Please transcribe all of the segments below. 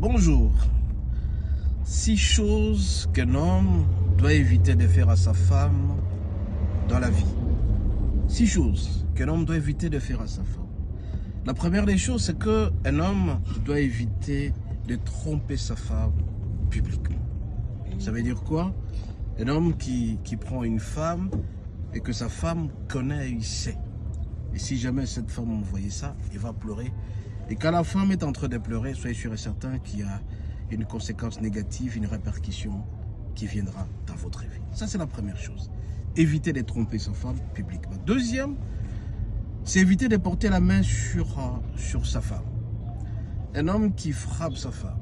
Bonjour. 6 choses qu'un homme doit éviter de faire à sa femme dans la vie. 6 choses qu'un homme doit éviter de faire à sa femme. La première des choses, c'est qu'un homme doit éviter de tromper sa femme publiquement. Ça veut dire quoi? Un homme qui prend une femme et que sa femme connaît et il sait. Et si jamais cette femme voyait ça, il va pleurer. Et quand la femme est en train de pleurer, soyez sûr et certain qu'il y a une conséquence négative, une répercussion qui viendra dans votre vie. Ça, c'est la première chose. Éviter de tromper sa femme publiquement. Deuxième, c'est éviter de porter la main sur sa femme. Un homme qui frappe sa femme,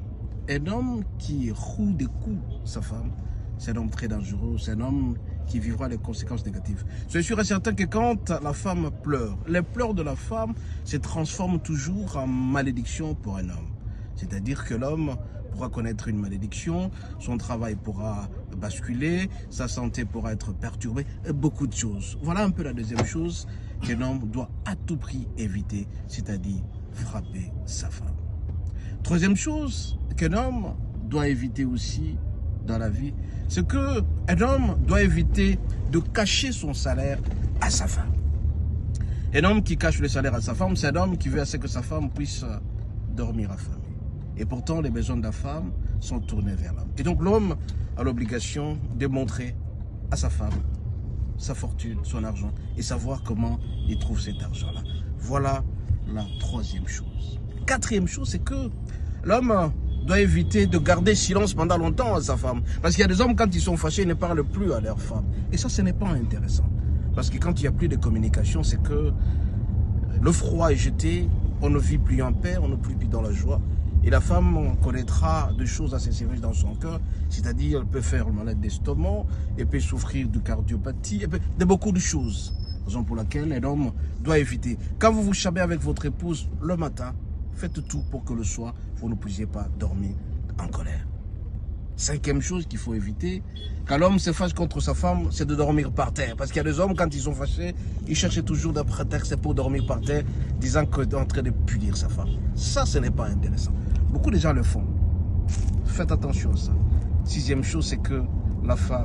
un homme qui roue des coups sa femme, c'est un homme très dangereux, c'est un homme qui vivra les conséquences négatives. Soyez sûr et certain que quand la femme pleure, les pleurs de la femme se transforment toujours en malédiction pour un homme. C'est-à-dire que l'homme pourra connaître une malédiction, son travail pourra basculer, sa santé pourra être perturbée, et beaucoup de choses. Voilà un peu la deuxième chose qu'un homme doit à tout prix éviter, c'est-à-dire frapper sa femme. Troisième chose qu'un homme doit éviter aussi dans la vie, c'est qu'un homme doit éviter de cacher son salaire à sa femme. Un homme qui cache le salaire à sa femme, c'est un homme qui veut assez que sa femme puisse dormir à famille. Et pourtant, les besoins de la femme sont tournés vers l'homme. Et donc, l'homme a l'obligation de montrer à sa femme sa fortune, son argent, et savoir comment il trouve cet argent-là. Voilà la troisième chose. Quatrième chose, c'est que l'homme doit éviter de garder silence pendant longtemps à sa femme. Parce qu'il y a des hommes, quand ils sont fâchés, ils ne parlent plus à leur femme. Et ça, ce n'est pas intéressant. Parce que quand il n'y a plus de communication, c'est que le froid est jeté, on ne vit plus en paix, on ne vit plus dans la joie. Et la femme connaîtra des choses assez sérieuses dans son cœur, c'est-à-dire elle peut faire le malade d'estomac, elle peut souffrir de cardiopathie, elle peut de beaucoup de choses. Raison pour laquelle un homme doit éviter. Quand vous vous chabez avec votre épouse le matin, faites tout pour que le soir, vous ne puissiez pas dormir en colère. Cinquième chose qu'il faut éviter, quand l'homme se fâche contre sa femme, c'est de dormir par terre. Parce qu'il y a des hommes, quand ils sont fâchés, ils cherchent toujours des prétextes pour dormir par terre, disant qu'il est en train de punir sa femme. Ça, ce n'est pas intéressant. Beaucoup de gens le font. Faites attention à ça. Sixième chose, c'est que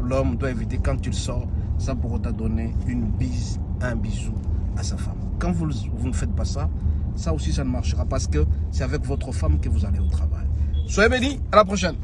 l'homme doit éviter, quand il sort, ça pour autant donner une bise, un bisou à sa femme. Quand vous ne faites pas ça, ça aussi, ça ne marchera parce que c'est avec votre femme que vous allez au travail. Soyez bénis, à la prochaine.